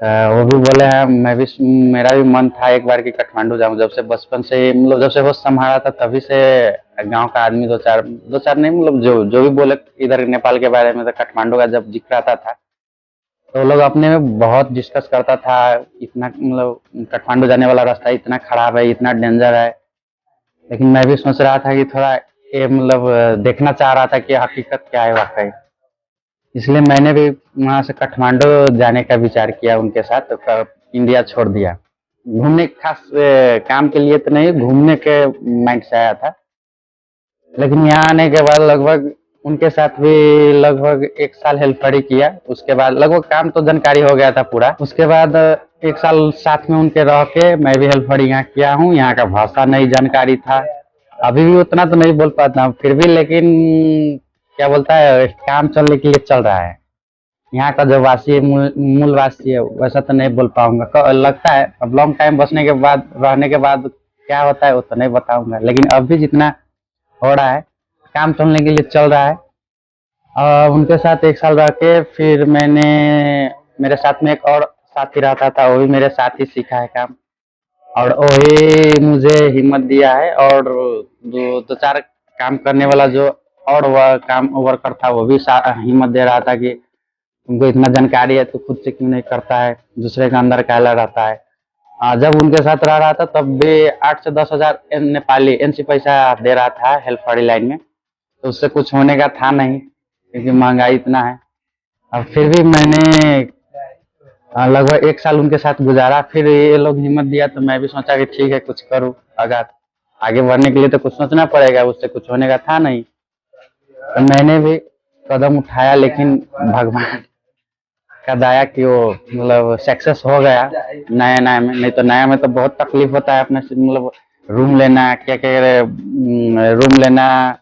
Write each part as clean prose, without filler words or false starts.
वो भी बोले हैं, मैं भी, मेरा भी मन था एक बार कि काठमांडू जाऊं। जब से बचपन से, मतलब जब से होश संभाला था तभी से गांव का आदमी दो चार नहीं, मतलब जो जो भी बोले इधर नेपाल के बारे में, तो काठमांडू का जब जिक्र आता था तो वो लोग अपने में बहुत डिस्कस करता था। इतना मतलब काठमांडू जाने वाला रास्ता इतना खराब है, इतना डेंजर है। लेकिन मैं भी सोच रहा था कि थोड़ा ये मतलब देखना चाह रहा था कि हकीकत क्या है वाकई। इसलिए मैंने भी वहां से काठमांडू जाने का विचार किया उनके साथ, तो इंडिया छोड़ दिया। घूमने खास काम के लिए तो नहीं, घूमने के माइंड से आया था। लेकिन यहाँ आने के बाद लगभग उनके साथ भी लगभग एक साल हेल्परी किया। उसके बाद लगभग काम तो जानकारी हो गया था पूरा। उसके बाद एक साल साथ में उनके रह के मैं भी हेल्परी यहाँ किया हूँ। यहाँ का भाषा नहीं जानकारी था, अभी भी उतना तो नहीं बोल पाता हूँ फिर भी, लेकिन क्या बोलता है, काम चलने के लिए चल रहा है। यहाँ का जो वासी है, मूल वासी है, वैसा तो नहीं बोल पाऊंगा। लगता है अब लॉन्ग टाइम बसने के बाद, रहने के बाद क्या होता है वो तो नहीं बताऊंगा, लेकिन अभी जितना हो रहा है, काम चलने के लिए चल रहा है। और उनके साथ एक साल रह के फिर मैंने, मेरे साथ में एक और साथी रहता था, वो भी मेरे साथ ही सीखा है काम, और वही मुझे हिम्मत दिया है। और दो चार काम करने वाला जो और वह काम वर्कर था, वो भी हिम्मत दे रहा था कि तुमको इतना जानकारी है तो खुद से क्यों नहीं करता है, दूसरे के अंदर काला रहता है। जब उनके साथ रह रहा था तब भी 8 से 10 हजार नेपाली एनसी पैसा दे रहा था हेल्प वाली लाइन में, तो उससे कुछ होने का था नहीं, क्योंकि महंगाई इतना है। अब फिर भी मैंने लगभग एक साल उनके साथ गुजारा। फिर ये लोग हिम्मत दिया तो मैं भी सोचा कि ठीक है कुछ करूँ, अगर आगे बढ़ने के लिए तो कुछ सोचना पड़ेगा, उससे कुछ होने का था नहीं। तो मैंने भी कदम उठाया, लेकिन भगवान का दया कि वो मतलब सक्सेस हो गया नया नया में। नहीं तो नया में तो बहुत तकलीफ होता है अपने से, मतलब रूम लेना, क्या क्या रूम लेना,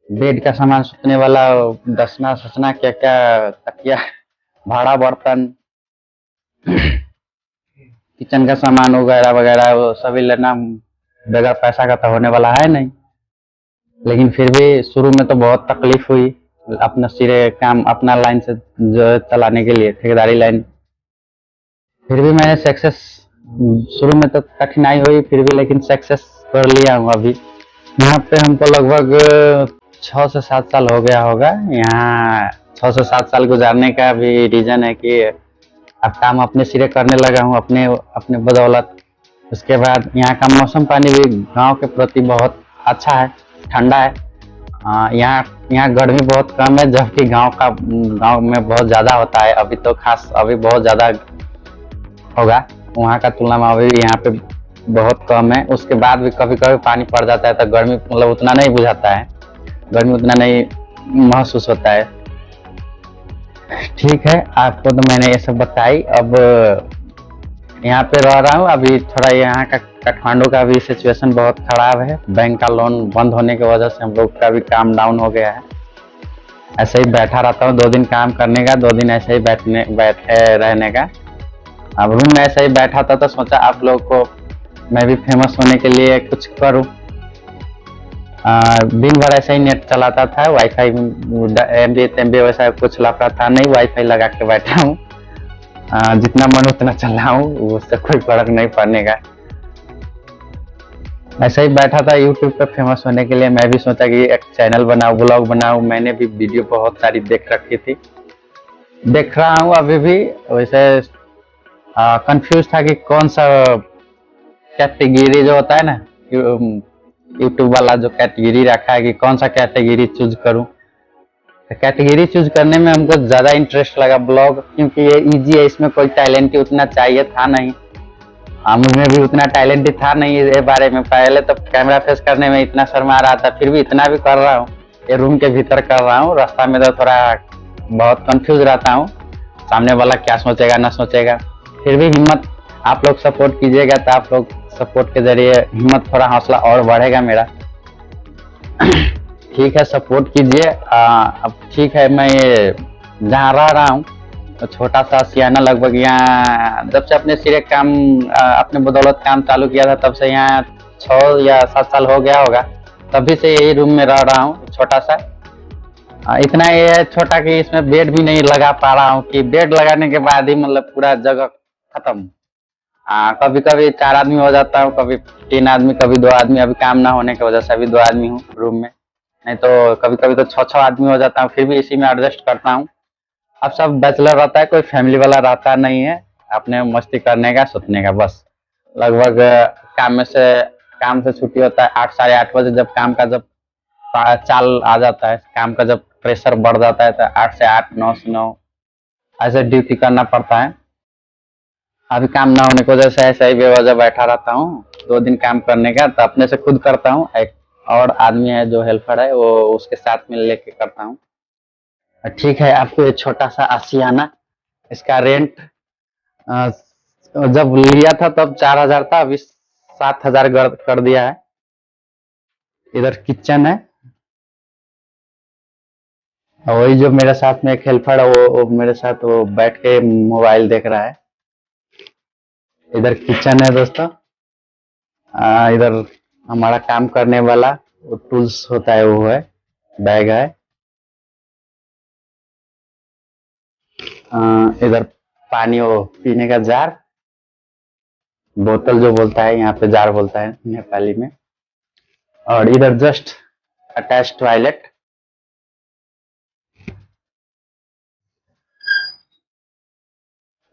बेड का सामान, सुतने वाला, दसना ससना, क्या क्या, तकिया, भाड़ा बर्तन, किचन का सामान वगैरह वगैरह, वो सभी लेना बगैर पैसा का तो होने वाला है नहीं। लेकिन फिर भी शुरू में तो बहुत तकलीफ हुई, अपना सिरे काम अपना लाइन से जो चलाने के लिए, ठेकेदारी लाइन। फिर भी मैंने सक्सेस, शुरू में तो कठिनाई हुई फिर भी, लेकिन सक्सेस कर लिया हूँ अभी। यहाँ पे हमको लगभग 6 से 7 साल हो गया होगा। यहाँ 6 से 7 साल गुजारने का भी रीजन है कि अब काम अपने सिरे करने लगा हूँ, अपने अपने बदौलत। उसके बाद यहाँ का मौसम पानी भी गांव के प्रति बहुत अच्छा है, ठंडा है। यहाँ यहाँ गर्मी बहुत कम है, जबकि गांव में बहुत ज़्यादा होता है। अभी तो खास अभी बहुत ज़्यादा होगा, वहाँ का तुलना में अभी यहाँ पे बहुत कम है। उसके बाद भी कभी कभी पानी पड़ जाता है तो गर्मी मतलब उतना नहीं बुझाता है, गर्मी उतना नहीं महसूस होता है। ठीक है, आपको तो मैंने ये सब बताई। अब यहाँ पे रह रहा हूँ अभी। थोड़ा यहाँ का काठमांडू का भी सिचुएशन बहुत खराब है, बैंक का लोन बंद होने की वजह से हम लोग का भी काम डाउन हो गया है। ऐसे ही बैठा रहता हूँ, 2 दिन काम करने का, 2 दिन ऐसे ही बैठे रहने का। अब रूम में ऐसे ही बैठा था तो सोचा आप लोग को मैं भी फेमस होने के लिए कुछ करूं। दिन भर ऐसे ही नेट चलाता था, वाईफाई एमबी वैसा कुछ लफड़ा था नहीं, वाईफाई लगा के बैठा हूँ। जितना मन उतना चलाऊं, उससे कोई फर्क नहीं पड़ने का। ऐसे ही बैठा था यूट्यूब पे फेमस होने के लिए। मैं भी सोचा कि एक चैनल बनाऊं, ब्लॉग बनाऊं। मैंने भी वीडियो बहुत सारी देख रखी थी, देख रहा हूँ अभी भी। वैसे कंफ्यूज था कि कौन सा कैटेगरी जो होता है ना, यूट्यूब वाला जो कैटेगरी रखा है कि कौन सा कैटेगरी चूज करूं। तो कैटेगरी चूज करने में हमको ज्यादा इंटरेस्ट लगा ब्लॉग, क्योंकि ये इजी है, इसमें कोई टैलेंट ही उतना चाहिए था नहीं। मुझमें भी उतना टैलेंट ही था नहीं ये बारे में। पहले तो कैमरा फेस करने में इतना शर्मा रहा था, फिर भी इतना भी कर रहा हूँ। ये रूम के भीतर कर रहा हूँ, रास्ता में तो थोड़ा बहुत कंफ्यूज रहता हूँ, सामने वाला क्या सोचेगा ना सोचेगा। फिर भी हिम्मत, आप लोग सपोर्ट कीजिएगा तो आप लोग सपोर्ट के जरिए हिम्मत, थोड़ा हौसला और बढ़ेगा मेरा। ठीक है, सपोर्ट कीजिए। अब ठीक है, मैं जहाँ रह रहा हूँ तो छोटा सा सियाना, लगभग यहाँ जब से अपने सिरे काम अपने बदौलत काम चालू किया था तब से यहाँ 6 या 7 साल हो गया होगा। तभी से यही रूम में रह रहा हूँ, छोटा सा। इतना ये है छोटा कि इसमें बेड भी नहीं लगा पा रहा हूँ कि बेड लगाने के बाद ही मतलब पूरा जगह खत्म। कभी कभी 4 आदमी हो जाता हूँ, कभी 3 आदमी, कभी 2 आदमी। अभी काम ना होने की वजह से अभी 2 आदमी हूँ रूम में, नहीं तो कभी कभी तो 6 6 आदमी हो जाता हूँ, फिर भी इसी में एडजस्ट करता हूँ। अब सब बैचलर रहता है, कोई फैमिली वाला रहता नहीं है, अपने मस्ती करने का सोचने का बस। लगभग काम में से काम से छुट्टी होता है 8 साढ़े 8 बजे, जब काम का जब चाल आ जाता है, काम का जब प्रेशर बढ़ जाता है तो 8 से 8, 9 से 9 ऐसे ड्यूटी करना पड़ता है। अभी काम ना होने की वजह से ऐसा ही बेवजह बैठा रहता हूँ। 2 दिन काम करने का तो अपने से खुद करता हूँ, एक और आदमी है जो हेल्पर है, वो उसके साथ में लेके करता हूँ। ठीक है, आपको ये छोटा सा आशियाना, इसका रेंट जब लिया था तब 4,000 था, अभी 7,000 कर दिया है। इधर किचन है, और वही जो मेरे साथ में एक हेल्पर है वो मेरे साथ वो बैठ के मोबाइल देख रहा है। इधर किचन है दोस्तों। इधर हमारा काम करने वाला वो टूल्स होता है, वो है, बैग है। इधर पानी वो पीने का जार, बोतल जो बोलता है, यहाँ पे जार बोलता है नेपाली में। और इधर जस्ट अटैच टॉयलेट।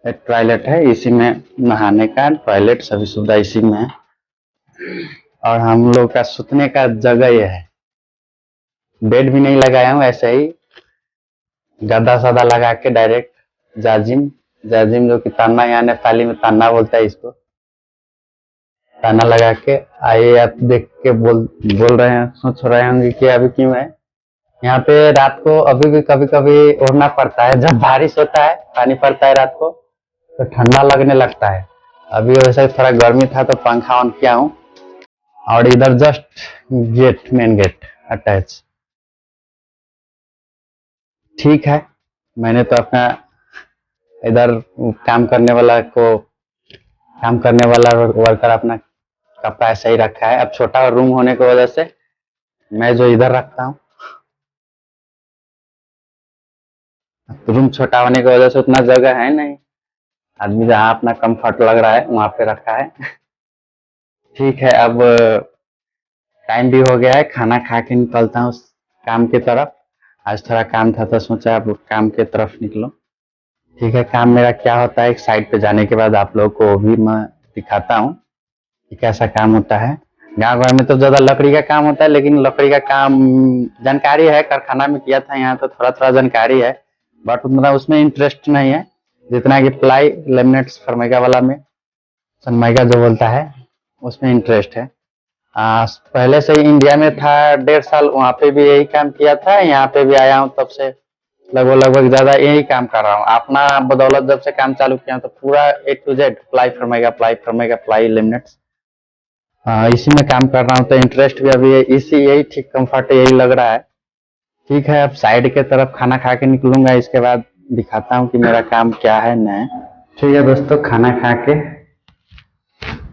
एक टॉयलेट है, इसी में नहाने का टॉयलेट सभी सुविधा इसी में है। और हम लोग का सुतने का जगह ये है। बेड भी नहीं लगाया हूँ, ऐसे ही गद्दा सदा लगा के डायरेक्ट जाजिम, जाजिम जो कि तान्ना, यहाँ नेपाली में तान्ना बोलता है इसको, ताना लगा के। आइए आप देख के बोल रहे हैं, सोच रहे होंगे कि अभी क्यों है यहाँ पे रात को। अभी भी कभी कभी ओढ़ना पड़ता है, जब बारिश होता है, पानी पड़ता है रात को तो ठंडा लगने लगता है। अभी वैसे थोड़ा गर्मी था तो पंखा ऑन किया हूँ। और इधर just get, main get attach. ठीक है, मैंने तो अपना इधर काम करने वाला को, काम करने वाला वर्कर अपना कपड़ा ऐसा ही रखा है। अब छोटा रूम होने की वजह से मैं जो इधर रखता हूँ, रूम छोटा होने की वजह से उतना जगह है नहीं, आदमी जहाँ अपना कंफर्ट लग रहा है वहां पे रखा है। ठीक है, अब टाइम भी हो गया है, खाना खा के निकलता हूँ काम की तरफ। आज थोड़ा काम था तो सोचा अब काम की तरफ निकलो। ठीक है, काम मेरा क्या होता है, एक साइड पे जाने के बाद आप लोग को भी मैं दिखाता हूँ कि कैसा काम होता है। गांव घर में तो ज्यादा लकड़ी का काम होता है, लेकिन लकड़ी का काम जानकारी है, कारखाना में किया था, यहाँ तो थोड़ा थोड़ा जानकारी है, बट उतना उसमें इंटरेस्ट नहीं है जितना कि प्लाई लेमिनेट्स फर्मेगा वाला में, सनमाइका जो बोलता है, उसमें इंटरेस्ट है। पहले से ही इंडिया में था 1.5 साल, वहाँ पे भी यही काम किया था, यहाँ पे भी आया हूँ तब से लगभग लगभग ज्यादा यही काम कर रहा हूँ। अपना बदौलत जब से काम चालू किया तो पूरा A to Z प्लाई फर्मेगा, प्लाई फर्मेगा, प्लाई लेमिनेट्स, इसी में काम कर रहा हूँ। तो इंटरेस्ट भी अभी इसी, यही ठीक कंफर्ट यही लग रहा है। ठीक है, अब साइड के तरफ खाना खा के निकलूंगा, इसके बाद दिखाता हूँ कि मेरा काम क्या है न। ठीक है दोस्तों, खाना खा के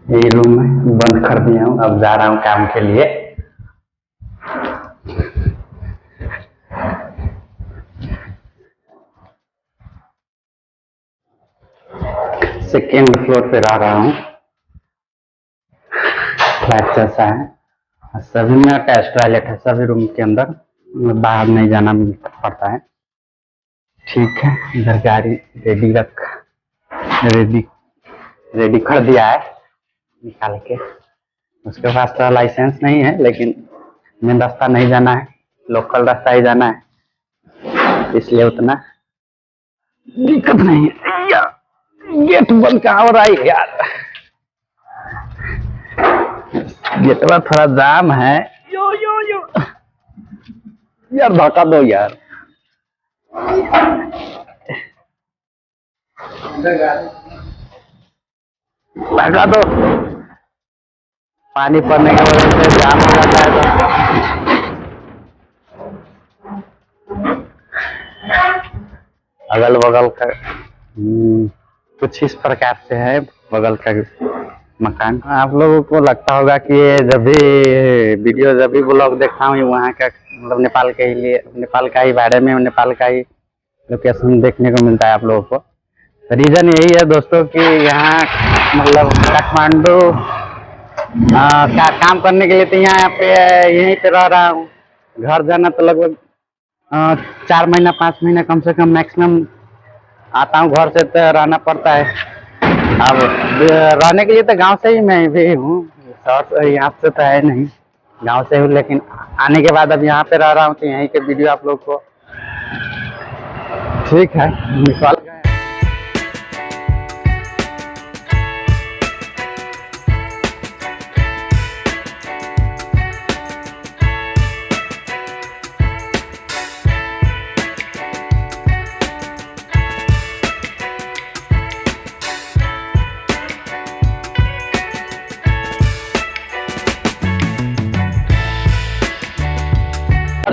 यही रूम में बंद कर दिया हूँ, अब जा रहा हूँ काम के लिए। सेकेंड फ्लोर पे रह रहा हूँ, फ्लैट जैसा है, सभी में अटैच टॉयलेट है, सभी रूम के अंदर, बाहर नहीं जाना पड़ता है। ठीक है, इधर गाड़ी रेडी रेडी कर दिया है निकाल के। उसके पास तो लाइसेंस नहीं है, लेकिन मेन रास्ता नहीं जाना है, लोकल रास्ता ही जाना है, इसलिए उतना दिक्कत नहीं है। यार गेट बंद कहाँ हो रहा है यार, गेट में थोड़ा जाम है। यो यो यो यार, धक्का दो यार, धक्का दो। पानी पड़ने की वजह से जाम हो जाता है। अगल बगल का कुछ इस प्रकार से है बगल का मकान। आप लोगों को लगता होगा कि ये जब भी ब्लॉग देखता हूँ वहाँ का मतलब नेपाल के ही लिए नेपाल का ही बारे में नेपाल का ही लोकेशन देखने को मिलता है आप लोगों को। रीज़न यही है दोस्तों कि यहाँ मतलब काठमांडू का काम करने के लिए तो यहाँ पे यहीं पे रह रहा हूँ। घर जाना तो लगभग 4 महीना 5 महीना कम से कम मैक्सिमम आता हूँ घर से, तो रहना पड़ता है। अब रहने के लिए तो गांव से ही मैं भी हूँ, शहर यहाँ से तो है नहीं, गांव से हूँ, लेकिन आने के बाद अब यहाँ पे रह रहा हूँ तो यहीं के वीडियो आप लोग को ठीक है निकाल गए।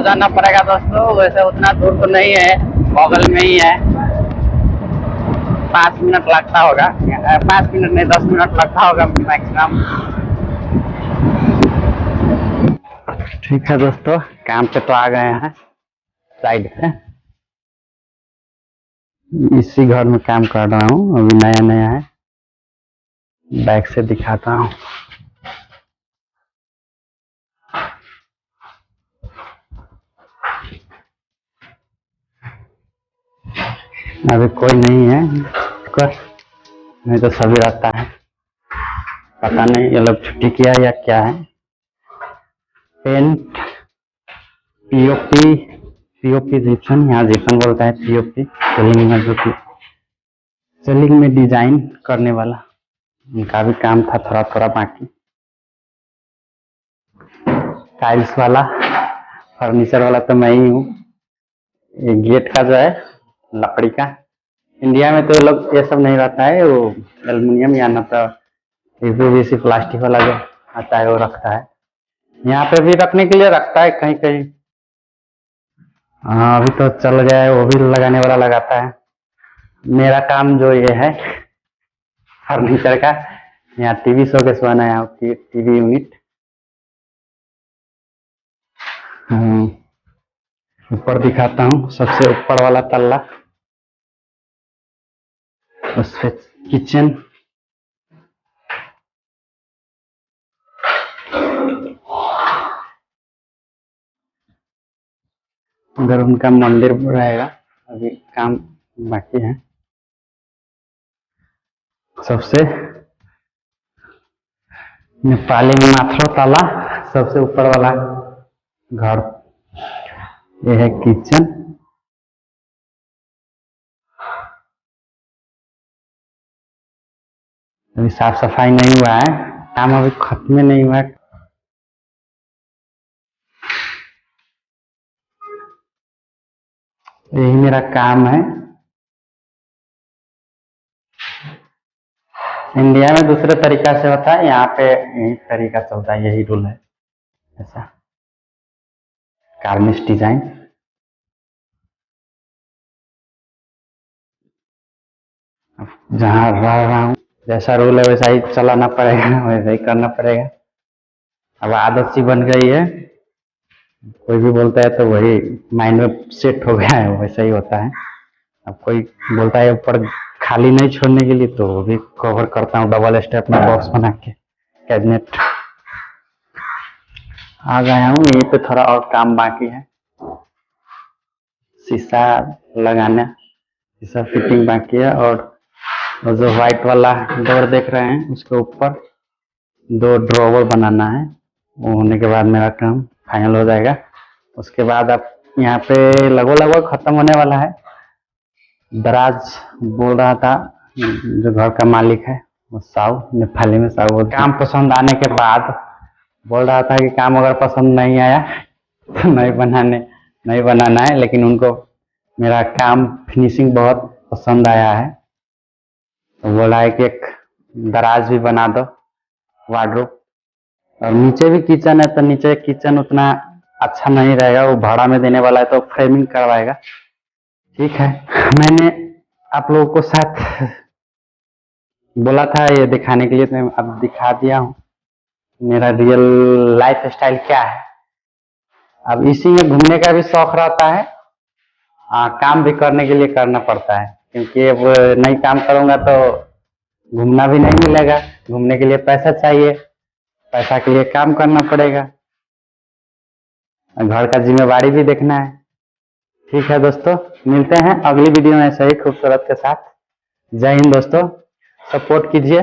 जाना पड़ेगा दोस्तों, वैसे उतना दूर तो नहीं है, बगल में ही है। 5 मिनट लगता होगा, 5 मिनट नहीं 10 मिनट लगता होगा मैक्सिमम। ठीक है दोस्तों, काम पे तो आ गए हैं साइड पे, इसी घर में काम कर रहा हूँ, अभी नया नया है। बैक से दिखाता हूँ। अभी कोई नहीं है कर, नहीं तो सभी रहता है, पता नहीं ये लोग छुट्टी किया या क्या है। पेंट पीओपी पीओपी जिप्सन, यहाँ जिप्सन बोलता है, पीओपी सीलिंग में जो कि सीलिंग में डिजाइन करने वाला उनका भी काम था, थोड़ा थोड़ा बाकी। टाइल्स वाला फर्नीचर वाला तो मैं ही हूँ। ये गेट का जो है लकड़ी का, इंडिया में तो लोग ये सब नहीं रहता है, वो एल्युमिनियम या न तो पीवीसी प्लास्टिक वाला जो आता है वो रखता है। यहाँ पे भी रखने के लिए रखता है कहीं कहीं। हाँ अभी तो चल गया है, वो भी लगाने वाला लगाता है। मेरा काम जो ये है फर्नीचर का, यहाँ टीवी शोकेस बनाया हूँ, टीवी यूनिट। ऊपर दिखाता हूँ, सबसे ऊपर वाला तल्ला, उस पे किचन, उधर उनका मंदिर रहेगा, अभी काम बाकी है। सबसे नेपाली माथ्रो ताला, सबसे ऊपर वाला घर, ये है किचन। अभी साफ सफाई नहीं हुआ है, काम अभी खत्म नहीं हुआ है। यही मेरा काम है। इंडिया में दूसरे तरीका से होता है, यहाँ पे यही तरीका चलता है, यही रूल है। ऐसा कार्निश डिजाइन, जहाँ रह रहा हूँ जैसा रूल है वैसा ही चलाना पड़ेगा, वैसा ही करना पड़ेगा। अब आदत सी बन गई है, कोई भी बोलता है तो वही माइंड में सेट हो गया है, वैसा ही होता है। अब कोई बोलता है ऊपर खाली नहीं छोड़ने के लिए, तो वो भी कवर करता हूँ डबल स्टेप में बॉक्स बना के, कैबिनेट। आ गया हूँ, यहीं पे थोड़ा और काम बाकी है, शीशा लगाना, शीशा फिटिंग बाकी है। और जो व्हाइट वाला डोर देख रहे हैं उसके ऊपर 2 ड्रॉवर बनाना है, वो होने के बाद मेरा काम फाइनल हो जाएगा। उसके बाद अब यहाँ पे लगभग खत्म होने वाला है। दराज बोल रहा था जो घर का मालिक है, वो साहु, नेपाली में साहु बोलते हैं। काम पसंद आने के बाद बोल रहा था कि काम अगर पसंद नहीं आया तो नहीं बनाना है, लेकिन उनको मेरा काम फिनिशिंग बहुत पसंद आया है, तो बोला है कि एक दराज भी बना दो, वार्डरोब। और नीचे भी किचन है, तो नीचे किचन उतना अच्छा नहीं रहेगा, वो भाड़ा में देने वाला है तो फ्रेमिंग करवाएगा। ठीक है, मैंने आप लोगों को साथ बोला था ये दिखाने के लिए, तो मैं अब दिखा दिया हूँ मेरा रियल लाइफ स्टाइल क्या है। अब इसी में घूमने का भी शौक रहता है, काम भी करने के लिए करना पड़ता है, क्योंकि अब नहीं काम करूंगा तो घूमना भी नहीं मिलेगा। घूमने के लिए पैसा चाहिए, पैसा के लिए काम करना पड़ेगा, घर का जिम्मेवारी भी देखना है। ठीक है दोस्तों, मिलते हैं अगली वीडियो में ऐसे ही खूबसूरत के साथ। जय हिंद दोस्तों, सपोर्ट कीजिए।